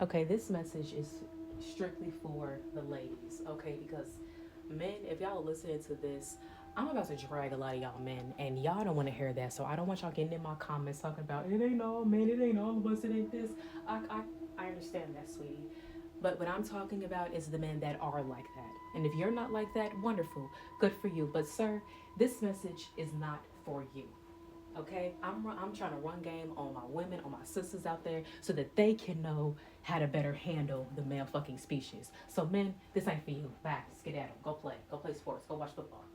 Okay, this message is strictly for the ladies, okay? Because men, if y'all are listening to this, I'm about to drag a lot of y'all men, and y'all don't want to hear that. So I don't want y'all getting in my comments talking about it ain't all men, it ain't all of us, it ain't this. I, I, I understand that, sweetie. But what I'm talking about is the men that are like that. And if you're not like that, wonderful, good for you. But sir, this message is not for you. Okay, I'm trying to run game on my women, on my sisters out there, so that they can know how to better handle the male fucking species. So men, this ain't for you. Bye, skedaddle. Go play sports, go watch football.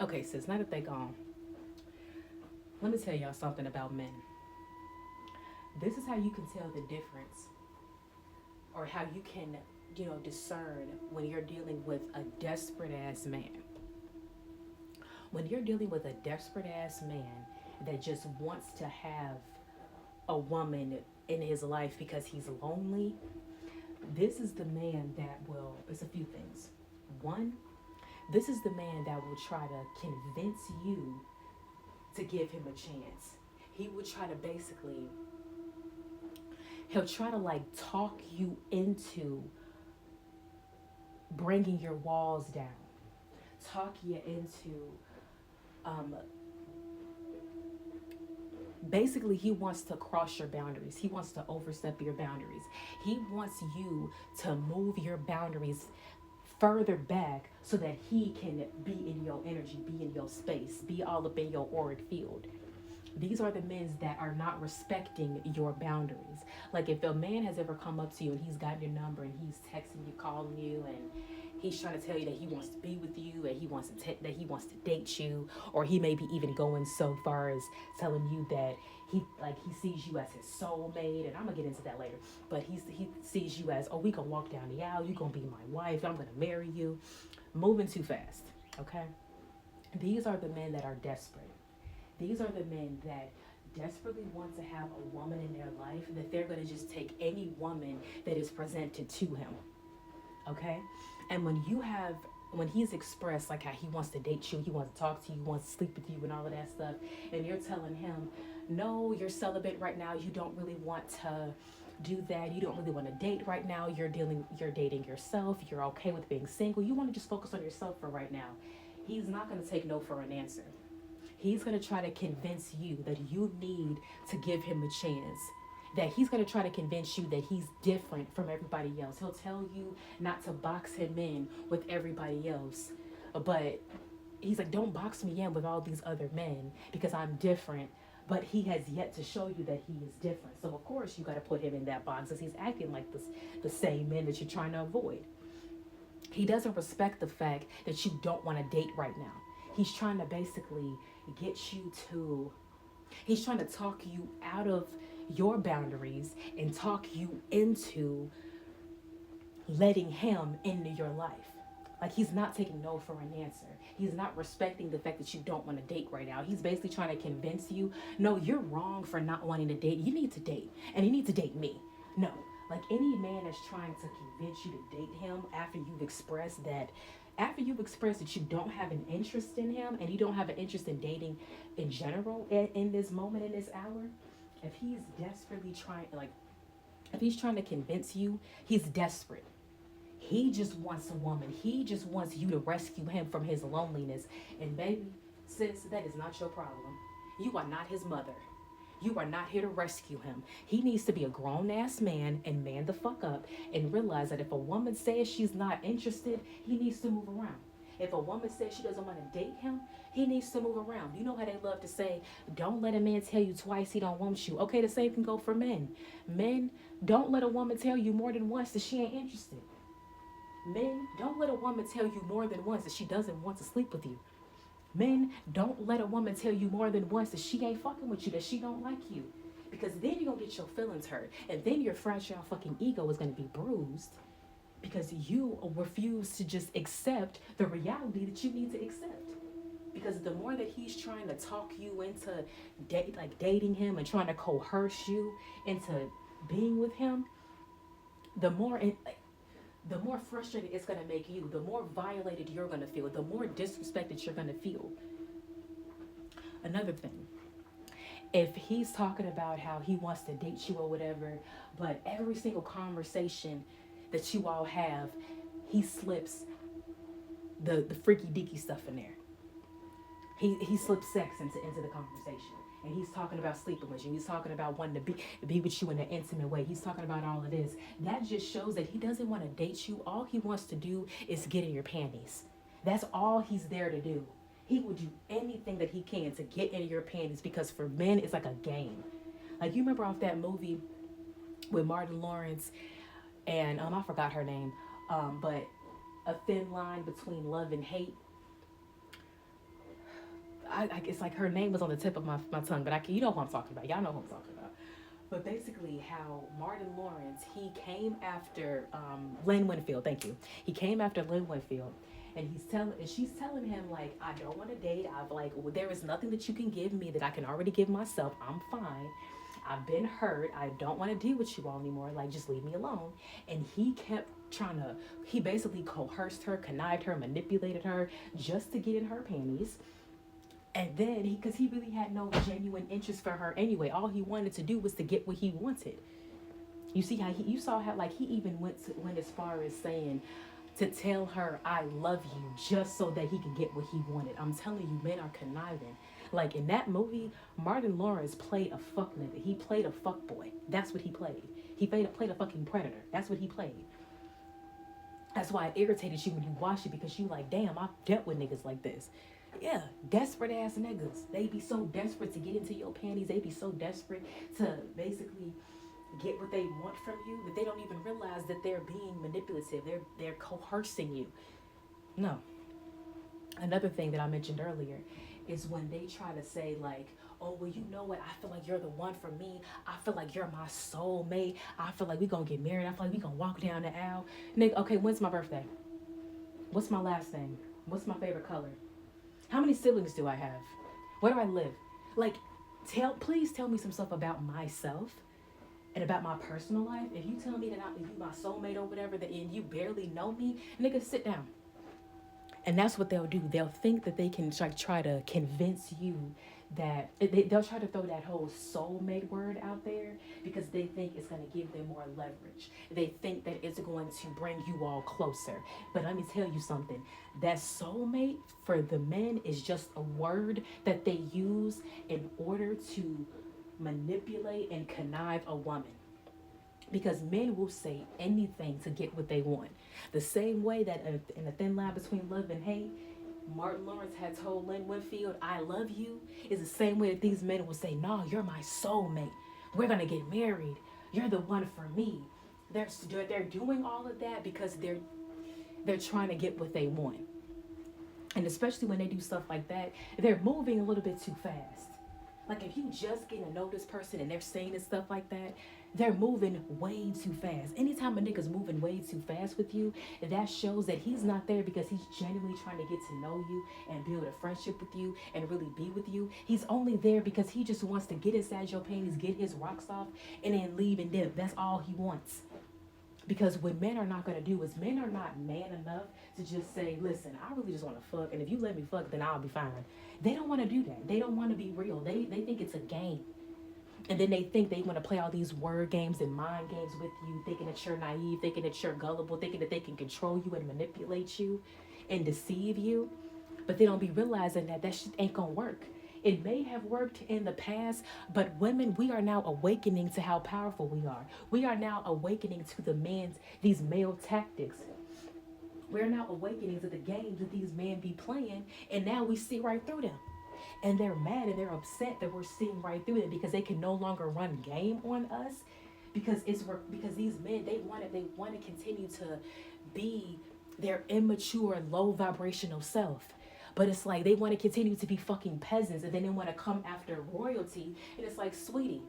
Okay, sis, now that they gone, let me tell y'all something about men. This is how you can tell the difference, or how you can, discern when you're dealing with a desperate ass man. When you're dealing with a desperate ass man that just wants to have a woman in his life because he's lonely, this is the man that will, it's a few things. One, this is the man that will try to convince you to give him a chance. He would try to basically, he'll try to like talk you into bringing your walls down, talk you into, um, basically he wants to cross your boundaries. He wants to overstep your boundaries. He wants you to move your boundaries further back so that he can be in your energy, be in your space, be all up in your auric field. These are the men that are not respecting your boundaries. Like if a man has ever come up to you and he's got your number and he's texting you, calling you, and he's trying to tell you that he wants to be with you and that he wants to date you, or he may be even going so far as telling you that he sees you as his soulmate, and I'm gonna get into that later. But he sees you as, oh, we gonna walk down the aisle, you gonna be my wife, I'm gonna marry you. Moving too fast, okay? These are the men that are desperate. These are the men that desperately want to have a woman in their life, that they're going to just take any woman that is presented to him. Okay? And when he's expressed like how he wants to date you, he wants to talk to you, he wants to sleep with you and all of that stuff, and you're telling him, no, you're celibate right now, you don't really want to do that, you don't really want to date right now, you're dating yourself, you're okay with being single, you want to just focus on yourself for right now. He's not going to take no for an answer. He's going to try to convince you that you need to give him a chance. That he's going to try to convince you that he's different from everybody else. He'll tell you not to box him in with everybody else. But he's like, don't box me in with all these other men because I'm different. But he has yet to show you that he is different. So, of course, you got to put him in that box as he's acting like the same men that you're trying to avoid. He doesn't respect the fact that you don't want to date right now. He's trying to basically get you to, he's trying to talk you out of your boundaries and talk you into letting him into your life. Like he's not taking no for an answer. He's not respecting the fact that you don't want to date right now. He's basically trying to convince you, no, you're wrong for not wanting to date. You need to date, and you need to date me. No, like any man that's trying to convince you to date him after you've expressed that you don't have an interest in him and you don't have an interest in dating in general in this moment, in this hour, if he's desperately trying, like, if he's trying to convince you, he's desperate. He just wants a woman. He just wants you to rescue him from his loneliness. And baby, sis, that is not your problem. You are not his mother. You are not here to rescue him. He needs to be a grown ass man and man the fuck up and realize that if a woman says she's not interested, he needs to move around. If a woman says she doesn't want to date him, he needs to move around. You know how they love to say, don't let a man tell you twice he don't want you. Okay, the same can go for men. Men, don't let a woman tell you more than once that she ain't interested. Men, don't let a woman tell you more than once that she doesn't want to sleep with you. Men, don't let a woman tell you more than once that she ain't fucking with you, that she don't like you. Because then you're going to get your feelings hurt. And then your fragile fucking ego is going to be bruised because you refuse to just accept the reality that you need to accept. Because the more that he's trying to talk you into dating him and trying to coerce you into being with him, the more the more frustrated it's going to make you, the more violated you're going to feel, the more disrespected you're going to feel. Another thing, If he's talking about how he wants to date you or whatever, but every single conversation that you all have, he slips the freaky deaky stuff in there. He slips sex into the conversation. And he's talking about sleeping with you. He's talking about wanting to be with you in an intimate way. He's talking about all of this. That just shows that he doesn't want to date you. All he wants to do is get in your panties. That's all he's there to do. He will do anything that he can to get in your panties, because for men it's like a game. Like, you remember off that movie with Martin Lawrence and I forgot her name, but A Thin Line Between Love and Hate. It's like her name was on the tip of my tongue, but you know who I'm talking about. Y'all know who I'm talking about. But basically, how Martin Lawrence, he came after Lynn Winfield. Thank you. He came after Lynn Winfield, and she's telling him, like, I don't want to date. There is nothing that you can give me that I can already give myself. I'm fine. I've been hurt. I don't want to deal with you all anymore. Like, just leave me alone. And he kept he basically coerced her, connived her, manipulated her just to get in her panties. And then because he really had no genuine interest for her anyway. All he wanted to do was to get what he wanted. You saw how like he even went as far as saying to tell her I love you just so that he can get what he wanted. I'm telling you, men are conniving. Like in that movie, Martin Lawrence played a fuck nigga. He played a fuck boy. That's what he played. He played a fucking predator. That's what he played. That's why it irritated you when you watched it, because you like, damn, I've dealt with niggas like this. Yeah, desperate ass niggas. They be so desperate to get into your panties. They be so desperate to basically get what they want from you that they don't even realize that they're being manipulative. They're coercing you. No. Another thing that I mentioned earlier is when they try to say like, oh, well, you know what? I feel like you're the one for me. I feel like you're my soulmate. I feel like we gonna get married. I feel like we gonna walk down the aisle. Nigga, okay, when's my birthday? What's my last name? What's my favorite color? How many siblings do I have? Where do I live? Like, please tell me some stuff about myself and about my personal life. If you tell me that you my soulmate or whatever, and you barely know me, nigga, sit down. And that's what they'll do. They'll think that they can try to convince you that they'll try to throw that whole soulmate word out there because they think it's going to give them more leverage. They think that it's going to bring you all closer. But let me tell you something. That soulmate for the men is just a word that they use in order to manipulate and connive a woman. Because men will say anything to get what they want. The same way that in A Thin Line Between Love and Hate, Martin Lawrence had told Lynn Winfield, I love you, is the same way that these men will say, no, you're my soulmate. We're going to get married. You're the one for me. They're doing all of that because they're trying to get what they want. And especially when they do stuff like that, they're moving a little bit too fast. Like if you just get to know this person and they're saying this stuff like that, they're moving way too fast. Anytime a nigga's moving way too fast with you, that shows that he's not there because he's genuinely trying to get to know you and build a friendship with you and really be with you. He's only there because he just wants to get inside your panties, get his rocks off, and then leave and dip. That's all he wants. Because what men are not going to do is men are not man enough to just say, listen, I really just want to fuck. And if you let me fuck, then I'll be fine. They don't want to do that. They don't want to be real. They think it's a game. And then they think they want to play all these word games and mind games with you, thinking that you're naive, thinking that you're gullible, thinking that they can control you and manipulate you and deceive you. But they don't be realizing that shit ain't going to work. It may have worked in the past, but women, we are now awakening to how powerful we are. We are now awakening to these male tactics. We're now awakening to the games that these men be playing, and now we see right through them. And they're mad and they're upset that we're seeing right through them because they can no longer run game on us because these men, they want to continue to be their immature, low vibrational self. But it's like they want to continue to be fucking peasants, and then they want to come after royalty. And it's like, sweetie,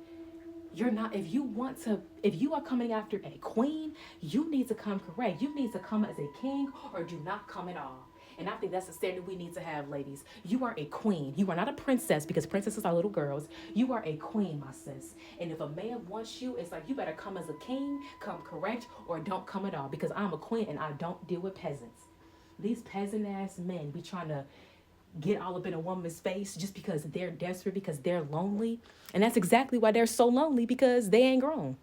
you're not, if you are coming after a queen, you need to come correct. You need to come as a king or do not come at all. And I think that's the standard we need to have, ladies. You are a queen. You are not a princess, because princesses are little girls. You are a queen, my sis. And if a man wants you, it's like you better come as a king, come correct, or don't come at all, because I'm a queen and I don't deal with peasants. These peasant ass men be trying to get all up in a woman's face just because they're desperate, because they're lonely. And that's exactly why they're so lonely, because they ain't grown.